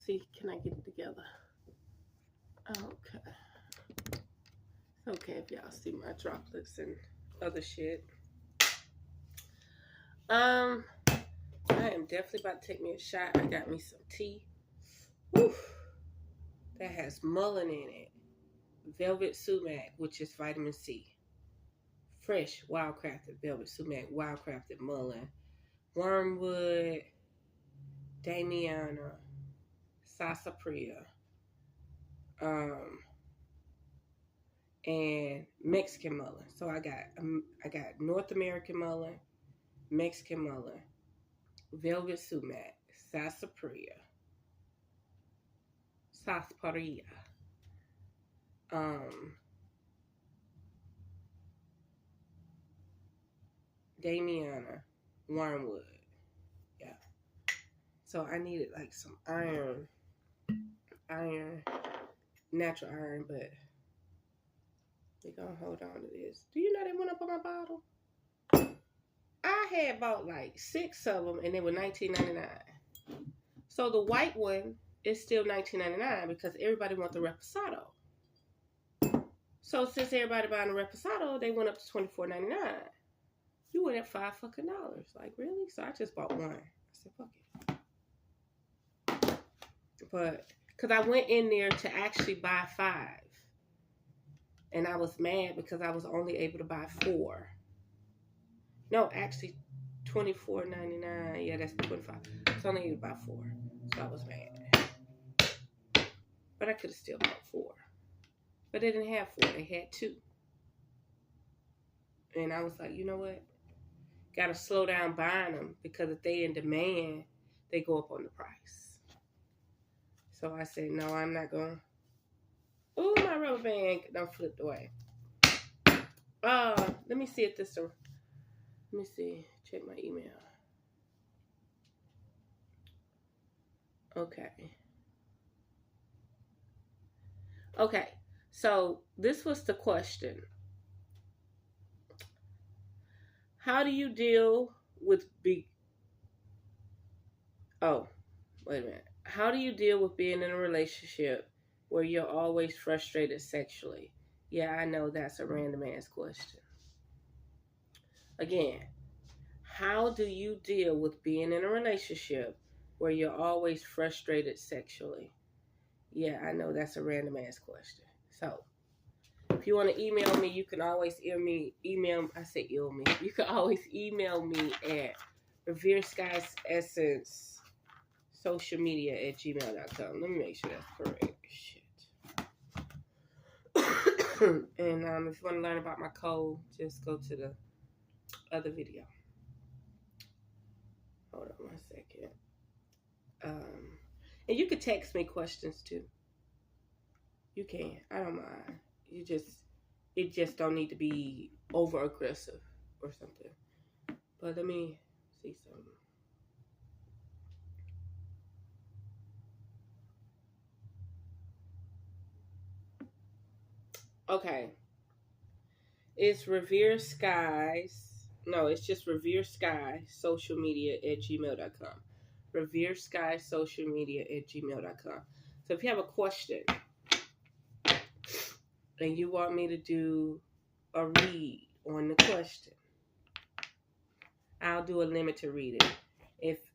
see, can I get it together? Okay. It's okay if y'all see my droplets and other shit. I am definitely about to take me a shot. I got me some tea. Woo. That has mullein in it. Velvet sumac, which is vitamin C. Fresh, wildcrafted velvet sumac, wildcrafted mullein. Wormwood, Damiana, Sarsaparilla, and Mexican mullein. So I got North American mullein, Mexican mullein, velvet sumac, sarsaparilla, Damiana, wormwood. Yeah. So I needed like some iron, natural iron, but we're gonna hold on to this. Do you know they went up on my bottle? I had bought like 6 of them and they were $19.99. So the white one is still $19.99 because everybody wants the Reposado. So since everybody buying the Reposado, they went up to $24.99. You went at $5 fucking. Like, really? So I just bought one. I said, fuck it. But, because I went in there to actually buy 5. And I was mad because I was only able to buy 4. No, actually, $24.99. Yeah, that's $25. I was only able to buy 4. So I was mad. But I could have still bought 4. But they didn't have 4. They had 2. And I was like, you know what? Got to slow down buying them because if they in demand, they go up on the price. So I said, no, I'm not going. Ooh, my rubber band done flipped away. Let me see if this. Let me see. Check my email. Okay. Okay. So this was the question. How do you deal with How do you deal with being in a relationship where you're always frustrated sexually? Yeah, I know that's a random ass question. Again, how do you deal with being in a relationship where you're always frustrated sexually? Yeah, I know that's a random ass question. So, if you want to email me, you can always You can always email me at RevereSkye'sEssence@gmail.com. Let me make sure that's correct. Shit. And if you want to learn about my code, just go to the other video. Hold on 1 second. And you can text me questions too. You can. I don't mind. It just don't need to be over aggressive or something. But let me see something. Okay. It's it's just RevereSkyeSocialmedia@gmail.com. RevereSkyeSocialmedia@gmail.com. So if you have a question and you want me to do a read on the question, I'll do a limited reading. If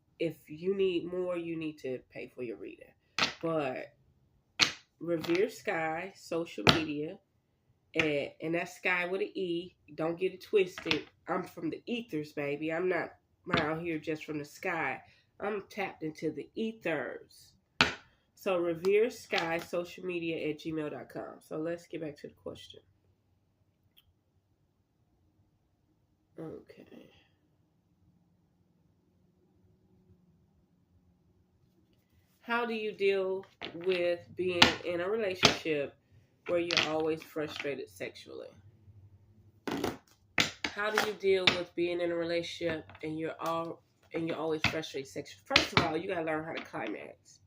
you need more, you need to pay for your reading. But Revere Sky Social Media, and that's Sky with an E. Don't get it twisted. I'm from the ethers, baby. I'm not out here just from the sky. I'm tapped into the ethers. So Revere Sky Social Media@gmail.com. So let's get back to the question. Okay. How do you deal with being in a relationship where you're always frustrated sexually? How do you deal with being in a relationship and you're always frustrated sexually? First of all, you gotta learn how to climax.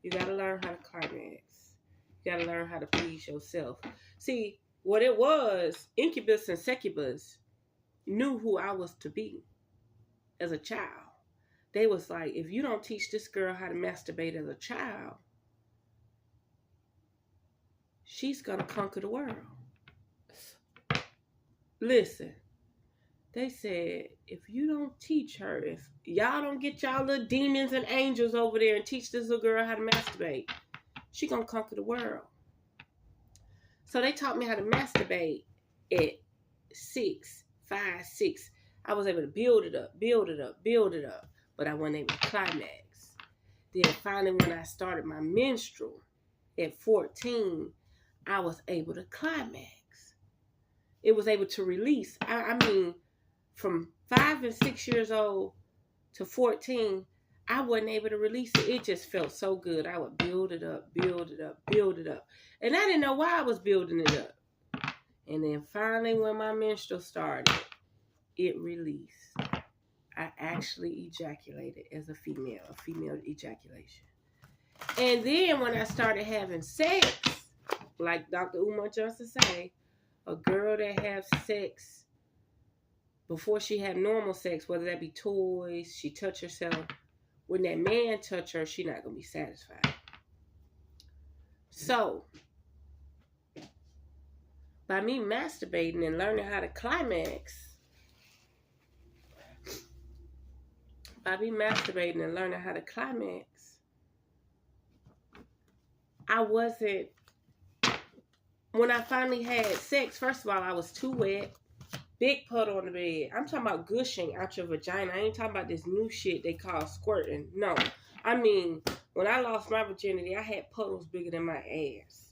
You gotta learn how to climax. You gotta learn how to please yourself. See, what it was, Incubus and Succubus knew who I was to be as a child. they was like, if you don't teach this girl how to masturbate as a child, she's going to conquer the world. Listen, they said, if you don't teach her, if y'all don't get y'all little demons and angels over there and teach this little girl how to masturbate, she going to conquer the world. So they taught me how to masturbate at 6, 5, 6. I was able to build it up, but I wasn't able to climax. Then finally, when I started my menstrual at 14, I was able to climax. It was able to release. I mean, from 5 and 6 years old to 14, I wasn't able to release it. It just felt so good. I would build it up. And I didn't know why I was building it up. And then finally, when my menstrual started, it released. I actually ejaculated as a female ejaculation. And then when I started having sex, like Dr. Umar Johnson say, a girl that has sex before she had normal sex, whether that be toys, she touch herself, when that man touch her, she not going to be satisfied. So, by me masturbating and learning how to climax, I wasn't, when I finally had sex, first of all, I was too wet. Big puddle on the bed. I'm talking about gushing out your vagina. I ain't talking about this new shit they call squirting. No. I mean, when I lost my virginity, I had puddles bigger than my ass.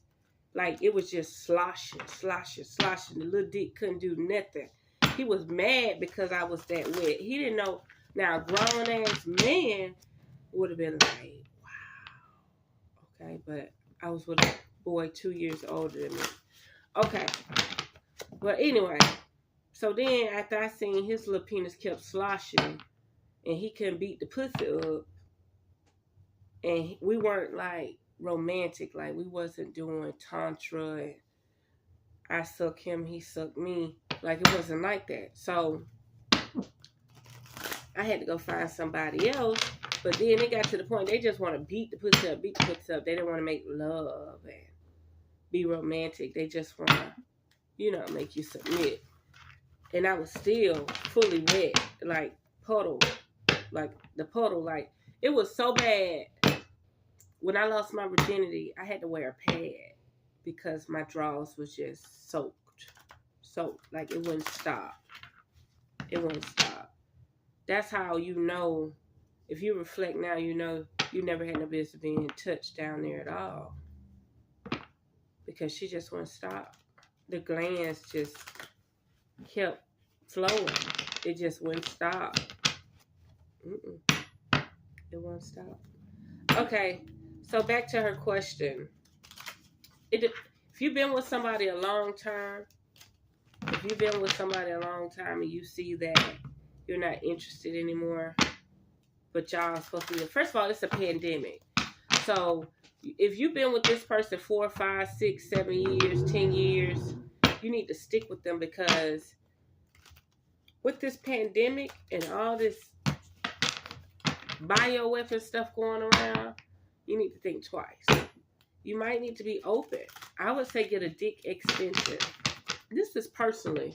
Like, it was just sloshing. The little dick couldn't do nothing. He was mad because I was that wet. He didn't know. Now, a grown-ass man would have been like, wow. Okay, but I was with a boy 2 years older than me. Okay. But anyway, so then after I seen his little penis kept sloshing and he couldn't beat the pussy up, and we weren't like romantic, like we wasn't doing tantra and I suck him, he sucked me, like it wasn't like that. So I had to go find somebody else. But then it got to the point they just want to beat the pussy up. They didn't want to make love and be romantic. They just want to, make you submit. And I was still fully wet, like puddle, like the puddle, like it was so bad. When I lost my virginity, I had to wear a pad because my drawers was just soaked, like it wouldn't stop. That's how you know. If you reflect now, you know you never had no business being touched down there at all. Because she just wouldn't stop. The glands just kept flowing. It just wouldn't stop. It wouldn't stop. Okay, so back to her question. If you've been with somebody a long time, and you see that you're not interested anymore, but y'all are supposed to be, first of all, it's a pandemic. So if you've been with this person 4, 5, 6, 7 years, 10 years, you need to stick with them, because with this pandemic and all this bioweapon stuff going around, you need to think twice. You might need to be open. I would say get a dick extension. This is personally,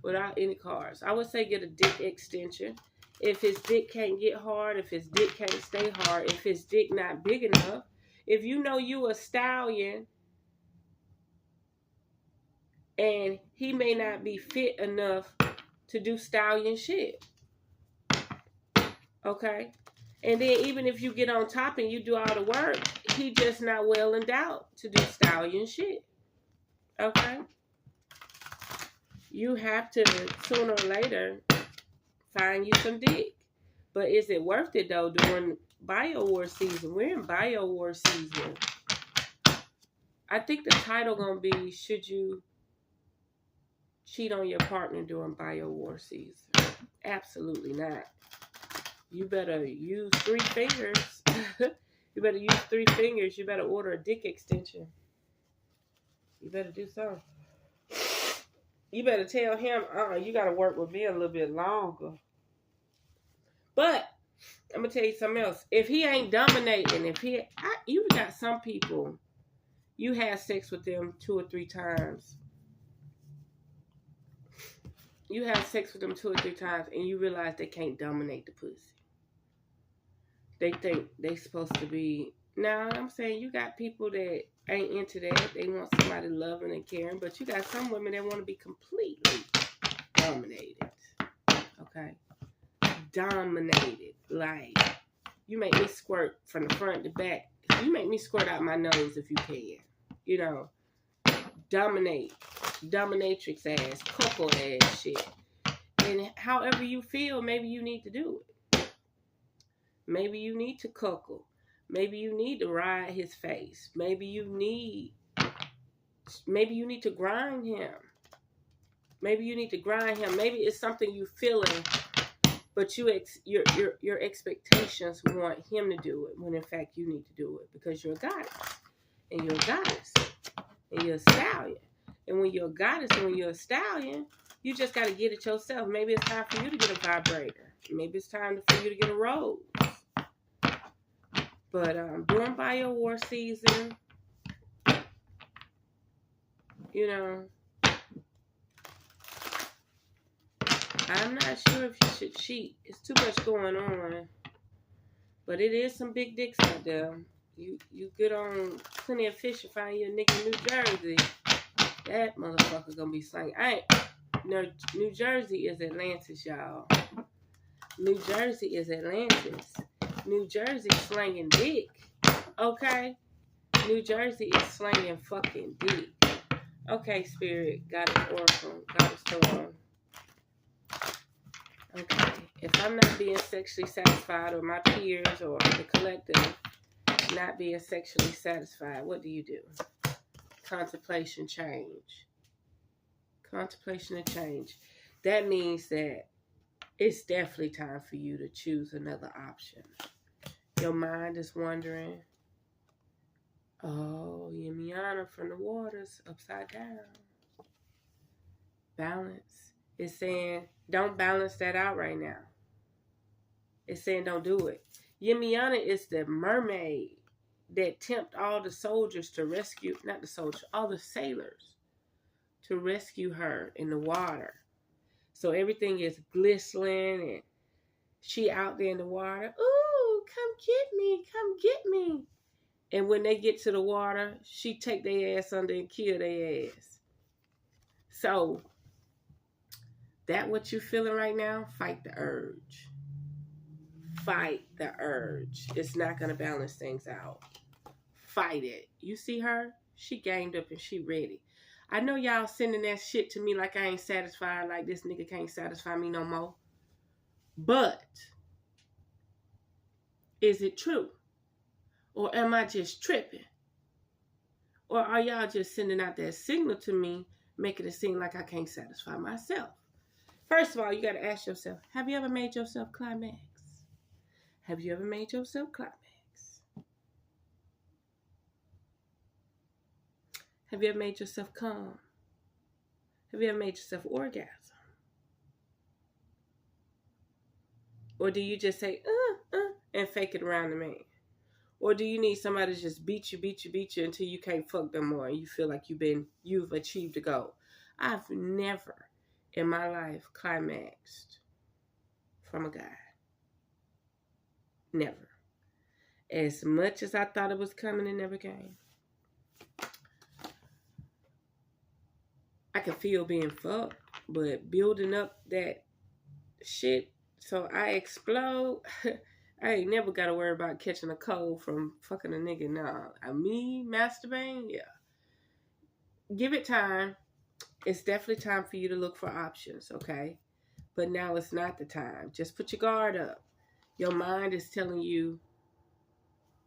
without any cards. I would say get a dick extension. If his dick can't get hard, if his dick can't stay hard, if his dick not big enough, if you know you a stallion and he may not be fit enough to do stallion shit. Okay? And then even if you get on top and you do all the work, he just not well endowed to do stallion shit. Okay? You have to, sooner or later, find you some dick. But is it worth it, though, during bio-war season? We're in bio-war season. I think the title going to be, should you cheat on your partner during bio-war season? Absolutely not. You better use 3 fingers. You better use 3 fingers. You better order a dick extension. You better do something. You better tell him, you got to work with me a little bit longer. But I'm gonna tell you something else. If he ain't dominating, you got some people, you have sex with them 2 or 3 times. You have sex with them 2 or 3 times, and you realize they can't dominate the pussy. They think they supposed to be. Now, I'm saying you got people that ain't into that. They want somebody loving and caring, but you got some women that want to be completely dominated. Okay? Dominated. Like, you make me squirt from the front to back. You make me squirt out my nose if you can. You know, dominate. Dominatrix ass, couple ass shit. And however you feel, maybe you need to do it. Maybe you need to cuckle. Maybe you need to ride his face. Maybe you need to grind him. Maybe you need to grind him. Maybe it's something you feeling, but your expectations want him to do it when in fact you need to do it because you're a goddess. And you're a goddess. And you're a stallion. And when you're a goddess and when you're a stallion, you just got to get it yourself. Maybe it's time for you to get a vibrator. Maybe it's time for you to get a rose. But during bio war season, you know, I'm not sure if you should cheat. It's too much going on. But it is some big dicks out there. You get on Plenty of Fish and find you a nigga in New Jersey. That motherfucker gonna be slanging. New Jersey is Atlantis, y'all. New Jersey is Atlantis. New Jersey slanging dick. Okay? New Jersey is slanging fucking dick. Okay, Spirit. Goddess Oracle. Goddess Storm. Okay. If I'm not being sexually satisfied, or my peers or the collective not being sexually satisfied, what do? Contemplation change. Contemplation and change. That means that it's definitely time for you to choose another option. Your mind is wondering, oh, Yemiana from the waters, upside down. Balance. It's saying, don't balance that out right now. It's saying, don't do it. Yemiana is the mermaid that tempt all the soldiers to rescue, not the soldiers, all the sailors to rescue her in the water. So everything is glistening and she out there in the water. Ooh, come get me, come get me. And when they get to the water, she take their ass under and kill their ass. So, that what you feeling right now? Fight the urge. Fight the urge. It's not going to balance things out. Fight it. You see her? She gamed up and she ready. I know y'all sending that shit to me like I ain't satisfied, like this nigga can't satisfy me no more. But, is it true? Or am I just tripping? Or are y'all just sending out that signal to me, making it seem like I can't satisfy myself? First of all, you got to ask yourself, have you ever made yourself climax? Have you ever made yourself climax? Have you ever made yourself calm? Have you ever made yourself orgasm? Or do you just say, and fake it around the man? Or do you need somebody to just beat you until you can't fuck them more and you feel like you've achieved a goal? I've never in my life climaxed from a guy. Never. As much as I thought it was coming, it never came. I can feel being fucked, but building up that shit so I explode, I ain't never got to worry about catching a cold from fucking a nigga. Nah, me masturbating, yeah. Give it time. It's definitely time for you to look for options, okay? But now it's not the time. Just put your guard up. Your mind is telling you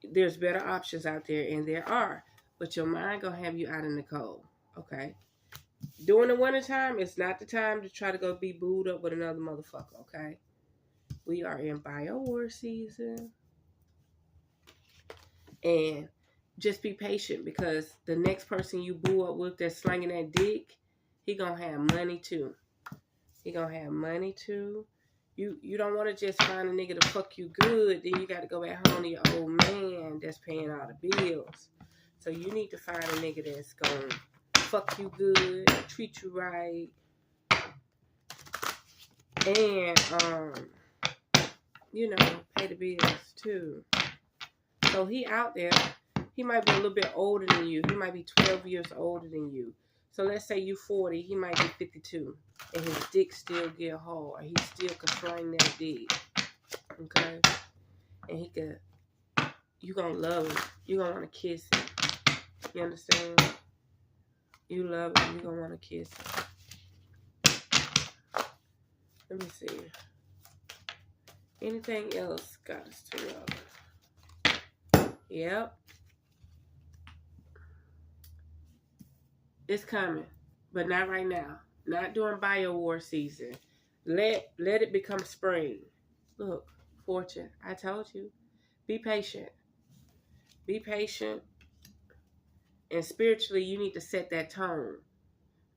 there's better options out there, and there are. But your mind gonna have you out in the cold, okay? During the wintertime, it's not the time to try to go be booed up with another motherfucker, okay? We are in bio-war season. And just be patient because the next person you boo up with that's slinging that dick, he gonna have money too. He gonna have money too. You don't want to just find a nigga to fuck you good. Then you got to go back home to your old man that's paying all the bills. So you need to find a nigga that's going to fuck you good, treat you right, and, you know, pay the bills too. So he out there. He might be a little bit older than you. He might be 12 years older than you. So let's say you 40. He might be 52. And his dick still get hard. He still can swing that dick. Okay? And he could, you gonna love him. You gonna want to kiss him. You understand? You love him. You gonna want to kiss him. Let me see. Anything else got us to love? Yep. It's coming. But not right now. Not during bio-war season. Let it become spring. Look, Fortune, I told you. Be patient. Be patient. And spiritually, you need to set that tone.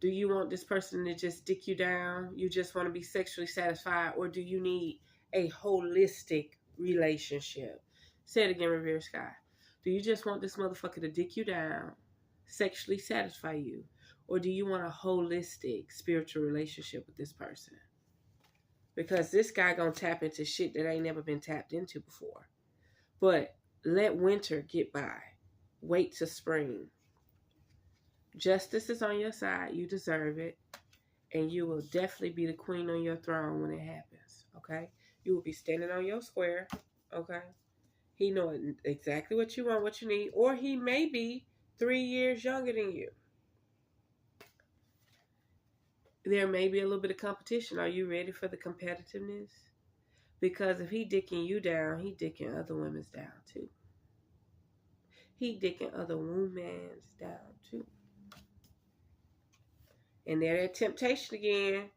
Do you want this person to just stick you down? You just want to be sexually satisfied? Or do you need a holistic relationship? Say it again, Revere Sky. Do you just want this motherfucker to dick you down, sexually satisfy you? Or do you want a holistic spiritual relationship with this person? Because this guy gonna tap into shit that ain't never been tapped into before. But let winter get by. Wait till spring. Justice is on your side. You deserve it. And you will definitely be the queen on your throne when it happens. Okay? You will be standing on your square. Okay? He knows exactly what you want, what you need. Or he may be 3 years younger than you. There may be a little bit of competition. Are you ready for the competitiveness? Because if he dicking you down, he dicking other women's down too. He dicking other women's down too. And there's that temptation again.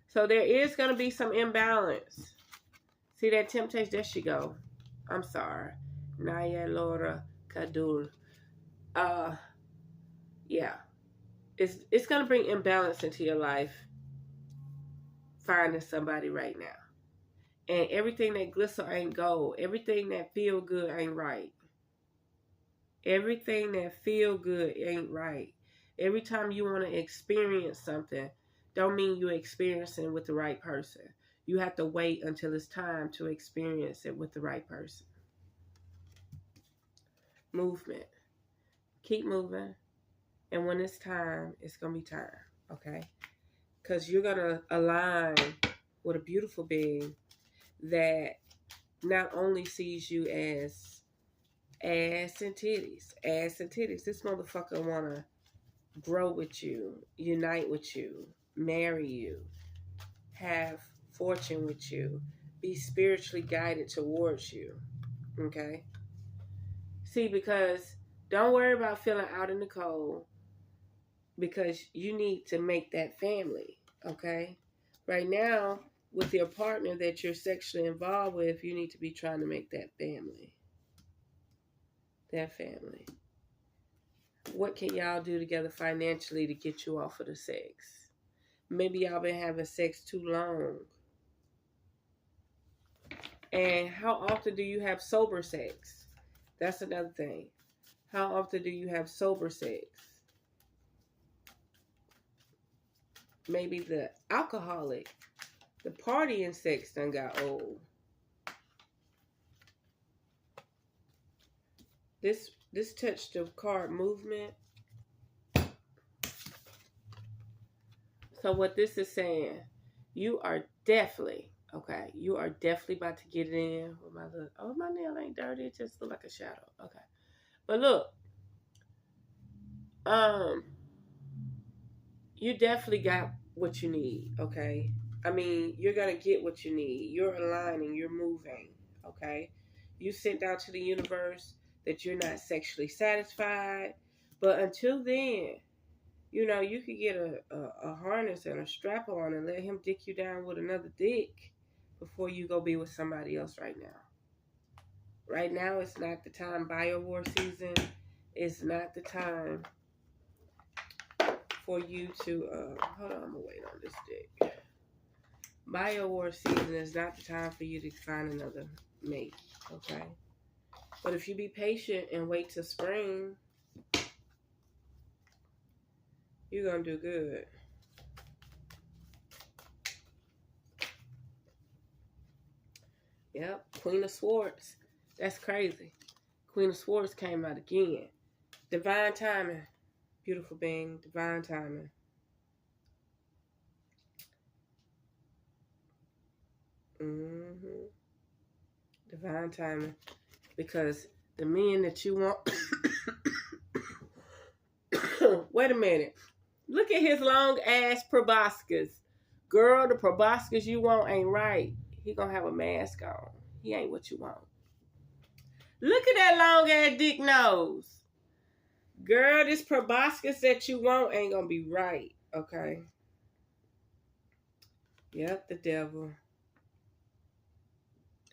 So there is going to be some imbalance. See that temptation? There she go. I'm sorry. Naya Laura Kadul. Yeah. It's going to bring imbalance into your life. Finding somebody right now. And everything that glister ain't gold. Everything that feel good ain't right. Everything that feel good ain't right. Every time you want to experience something, don't mean you're experiencing it with the right person. You have to wait until it's time to experience it with the right person. Movement. Keep moving. And when it's time, it's going to be time. Okay? Because you're going to align with a beautiful being that not only sees you as ass and titties. Ass and titties. This motherfucker want to grow with you, unite with you, marry you, have fortune with you, be spiritually guided towards you. Okay? See, because don't worry about feeling out in the cold, because you need to make that family. Okay? Right now, with your partner that you're sexually involved with, you need to be trying to make that family. That family. What can y'all do together financially to get you off of the sex? Maybe y'all been having sex too long. And how often do you have sober sex? That's another thing. How often do you have sober sex? Maybe the alcoholic, the partying sex done got old. This touched the card movement. So what this is saying, you are definitely, okay, you are definitely about to get it in with my look. Oh, my nail ain't dirty. It just look like a shadow. Okay. But look, you definitely got what you need, okay? I mean, you're going to get what you need. You're aligning. You're moving, okay? You sent out to the universe that you're not sexually satisfied. But until then, you know, you could get a harness and a strap on and let him dick you down with another dick before you go be with somebody else right now. Right now, it's not the time. Bio-war season is not the time for you to, hold on, I'm going to wait on this dick. Bio war season is not the time for you to find another mate, okay? But if you be patient and wait till spring, you're going to do good. Yep, Queen of Swords. That's crazy. Queen of Swords came out again. Divine timing. Beautiful being. Divine timing. Divine timing. Because the men that you want... Wait a minute. Look at his long ass proboscis. Girl, the proboscis you want ain't right. He gonna have a mask on. He ain't what you want. Look at that long ass dick nose. Girl, this proboscis that you want ain't gonna be right. Okay. Yep, the devil.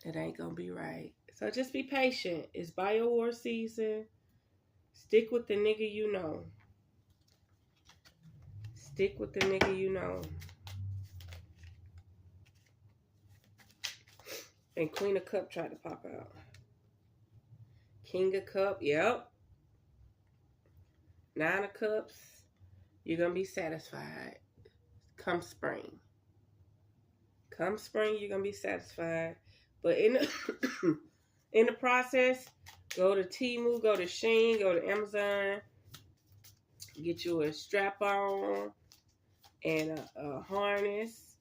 It ain't gonna be right. So just be patient. It's bio war season. Stick with the nigga you know. Stick with the nigga you know. And Queen of Cup tried to pop out. King of Cup, yep. 9 of Cups. You're gonna be satisfied. Come spring. Come spring, you're gonna be satisfied. But in the in the process, go to Temu, go to Shein, go to Amazon. Get you a strap-on and a harness.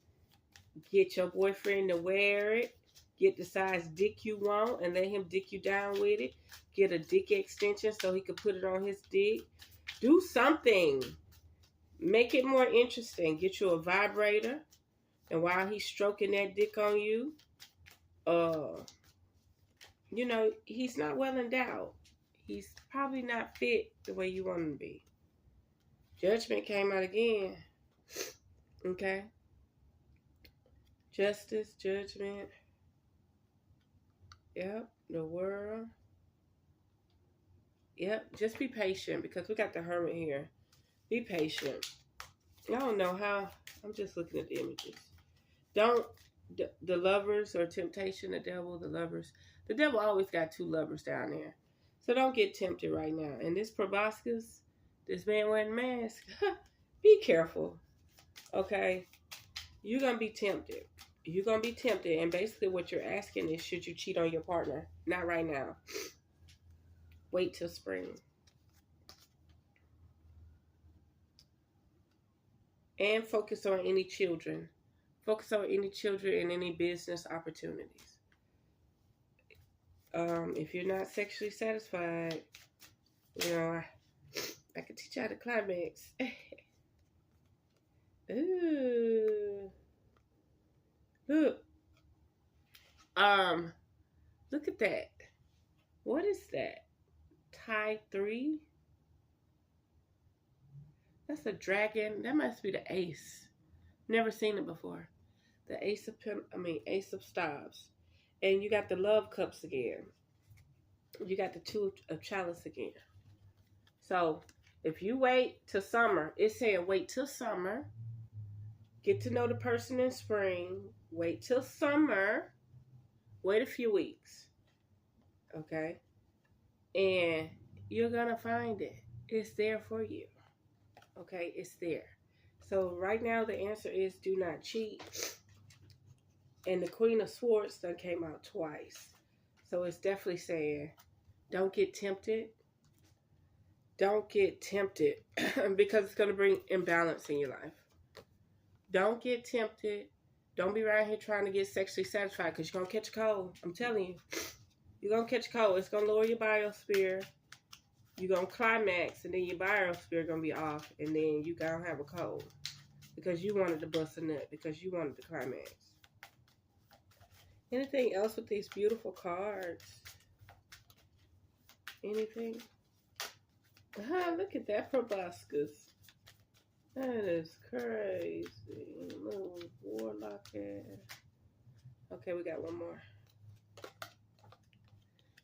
Get your boyfriend to wear it. Get the size dick you want and let him dick you down with it. Get a dick extension so he can put it on his dick. Do something. Make it more interesting. Get you a vibrator. And while he's stroking that dick on you, you know, he's not well endowed. He's probably not fit the way you want him to be. Judgment came out again. Okay? Justice, judgment. Yep, the world. Yep, just be patient because we got the Hermit here. Be patient. I don't know how. I'm just looking at the images. The lovers or temptation, the devil, the lovers. The devil always got 2 lovers down there. So don't get tempted right now. And this proboscis, this man wearing a mask, be careful. Okay? You're going to be tempted. You're going to be tempted. And basically what you're asking is, should you cheat on your partner? Not right now. Wait till spring. And focus on any children. Focus on any children and any business opportunities. If you're not sexually satisfied, you know, I can teach you how to climax. Ooh. Look. Look at that. What is that? Tie 3? That's a dragon. That must be the ace. Never seen it before. The ace of stars. And you got the love cups again. You got the 2 of chalice again. So, if you wait till summer, it's saying wait till summer. Get to know the person in spring. Wait till summer. Wait a few weeks. Okay? And you're going to find it. It's there for you. Okay? It's there. So, right now, the answer is do not cheat. And the Queen of Swords done came out twice. So, it's definitely saying don't get tempted. Don't get tempted because it's going to bring imbalance in your life. Don't get tempted. Don't be around here trying to get sexually satisfied because you're going to catch a cold. I'm telling you. You're going to catch a cold. It's going to lower your biosphere. You're going to climax and then your biosphere going to be off and then you're going to have a cold because you wanted to bust a nut because you wanted to climax. Anything else with these beautiful cards? Anything? Look at that proboscis. That is crazy. Little warlock ass. Okay, we got one more.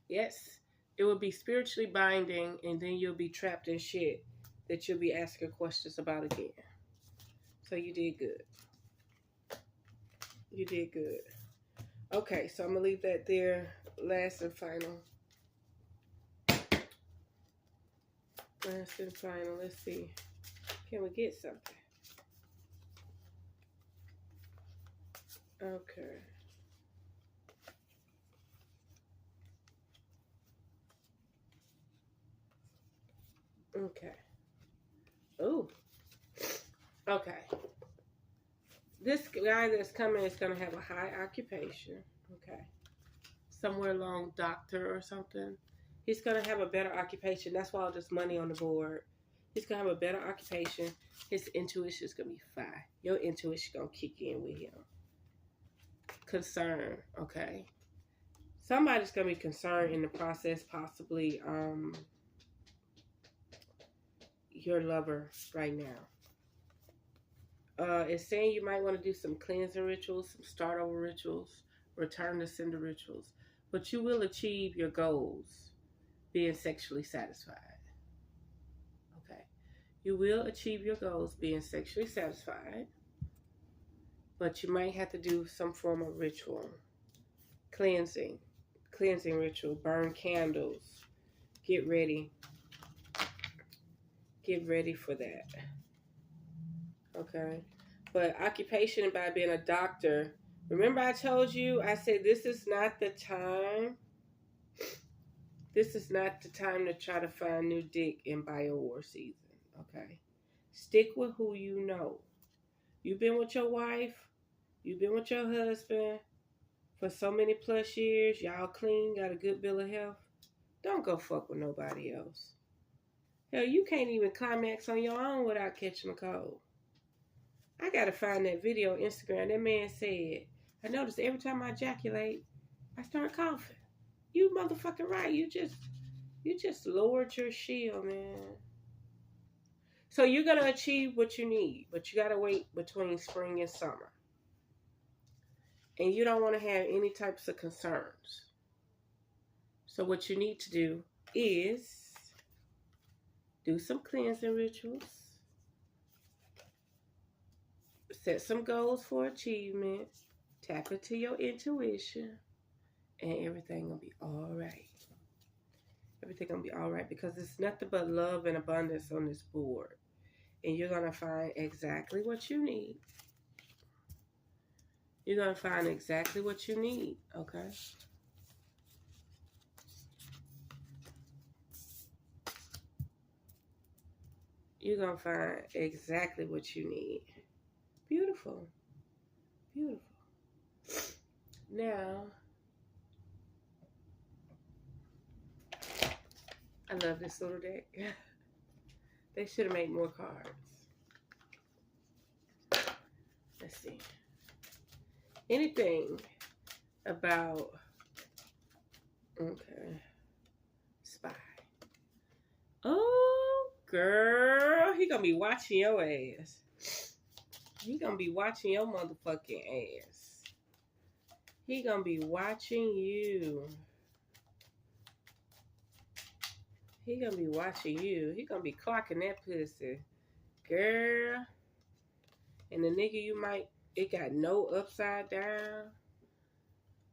Yes, it will be spiritually binding, and then you'll be trapped in shit that you'll be asking questions about again. So you did good. You did good. Okay, so I'm going to leave that there. Last and final. Last and final. Let's see. Can we get something? Okay. Okay. Ooh. Okay. This guy that's coming is going to have a high occupation. Okay. Somewhere along doctor or something. He's going to have a better occupation. That's why all this money on the board. He's going to have a better occupation. His intuition is going to be fine. Your intuition going to kick in with him. Concern. Okay. Somebody's going to be concerned in the process, possibly your lover right now. It's saying you might want to do some cleansing rituals, some start over rituals, return to sender rituals. But you will achieve your goals being sexually satisfied. Okay. You will achieve your goals being sexually satisfied. But you might have to do some form of ritual. Cleansing ritual, burn candles. Get ready. Get ready for that. Okay. But occupation by being a doctor. Remember I told you, I said this is not the time. This is not the time to try to find new dick in bio-war season. Okay. Stick with who you know. You've been with your wife. You've been with your husband for so many plus years. Y'all clean, got a good bill of health. Don't go fuck with nobody else. Hell, you can't even climax on your own without catching a cold. I gotta find that video on Instagram. That man said, I noticed every time I ejaculate, I start coughing. You motherfucking right. You just lowered your shield, man. So you're gonna achieve what you need, but you gotta wait between spring and summer. And you don't want to have any types of concerns. So what you need to do is do some cleansing rituals. Set some goals for achievement. Tap into your intuition. And everything gonna be all right. Everything gonna be all right because it's nothing but love and abundance on this board. And you're gonna find exactly what you need. You're going to find exactly what you need, okay? You're going to find exactly what you need. Beautiful. Beautiful. Now, I love this little deck. They should have made more cards. Let's see. Anything about, okay, spy. Oh, girl, he gonna be watching your ass. He gonna be watching your motherfucking ass. He gonna be watching you. He gonna be watching you. He gonna be clocking that pussy. Girl. And the nigga you might, it got no upside down.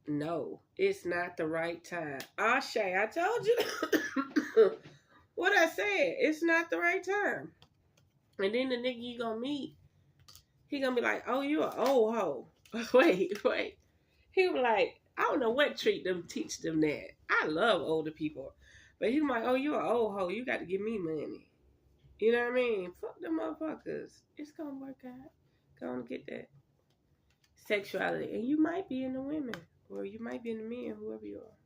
No, it's not the right time. Shay, I told you. What I said, it's not the right time. And then the nigga you gonna meet, he gonna be like, oh, you an old hoe. Wait. He gonna be like, I don't know what teach them that. I love older people. But he gonna be like, oh, you an old hoe. You got to give me money. You know what I mean? Fuck them motherfuckers. It's gonna work out. Gonna get that sexuality. And you might be in the women. Or you might be in the men, whoever you are.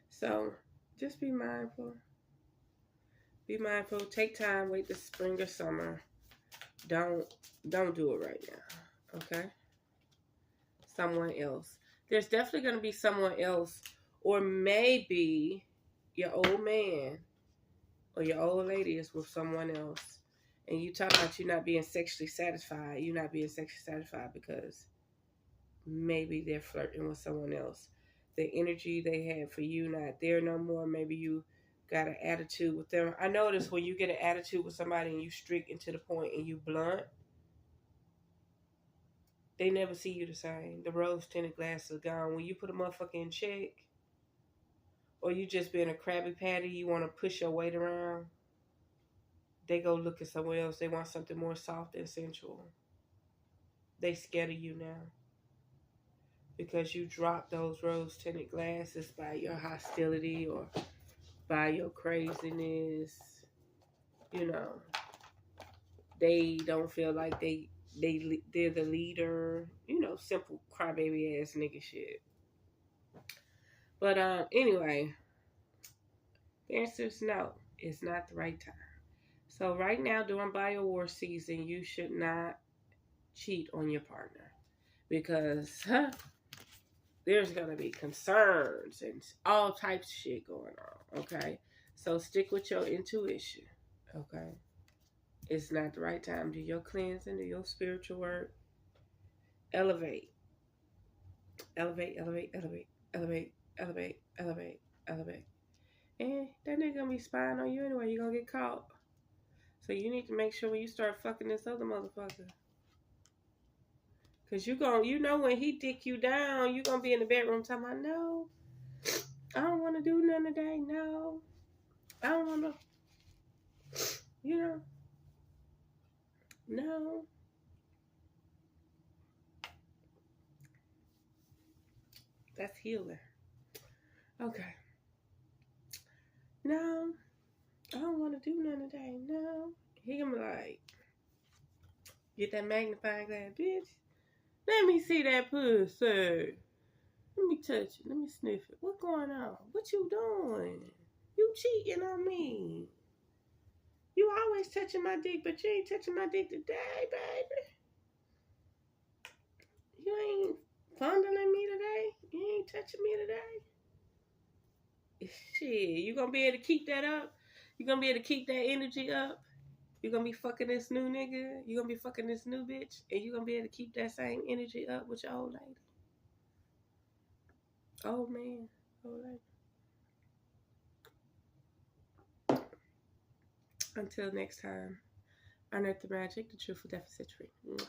So, just be mindful. Be mindful. Take time. Wait till spring or summer. Don't do it right now. Okay? Someone else. There's definitely going to be someone else. Or maybe your old man or your old lady is with someone else. And you talk about you not being sexually satisfied. You're not being sexually satisfied because maybe they're flirting with someone else. The energy they had for you not there no more. Maybe you got an attitude with them. I notice when you get an attitude with somebody and you strict and to the point and you blunt, They never see you the same. The rose tinted glasses are gone. When you put a motherfucker in check, or you just being a Krabby Patty, you want to push your weight around, they go look at somewhere else. They want something more soft and sensual. They scared of you now. Because you dropped those rose tinted glasses by your hostility or by your craziness. You know, they don't feel like they're the leader. You know, simple crybaby ass nigga shit. But anyway, the answer is no. It's not the right time. So right now, during bio-war season, you should not cheat on your partner. Because there's going to be concerns and all types of shit going on, okay? So stick with your intuition, okay? It's not the right time. Do your cleansing, do your spiritual work. Elevate. Elevate, elevate, elevate, elevate, elevate, elevate, elevate. And that nigga gonna be spying on you anyway. You're gonna get caught. So you need to make sure when you start fucking this other motherfucker. Cause you know when he dick you down, you gonna be in the bedroom talking about, no, I don't wanna do none today, no. I don't wanna, you know, no. That's healing. Okay. No, I don't wanna do none today, no. He gonna be like, get that magnifying glass, bitch. Let me see that pussy. Let me touch it. Let me sniff it. What's going on? What you doing? You cheating on me. You always touching my dick, but you ain't touching my dick today, baby. You ain't fondling me today. You ain't touching me today. Shit, you gonna be able to keep that up? You gonna be able to keep that energy up? You gonna be fucking this new nigga? You gonna be fucking this new bitch? And you gonna be able to keep that same energy up with your old lady? Old man, old lady. Until next time, unearth the magic, the truth will definitely set you free.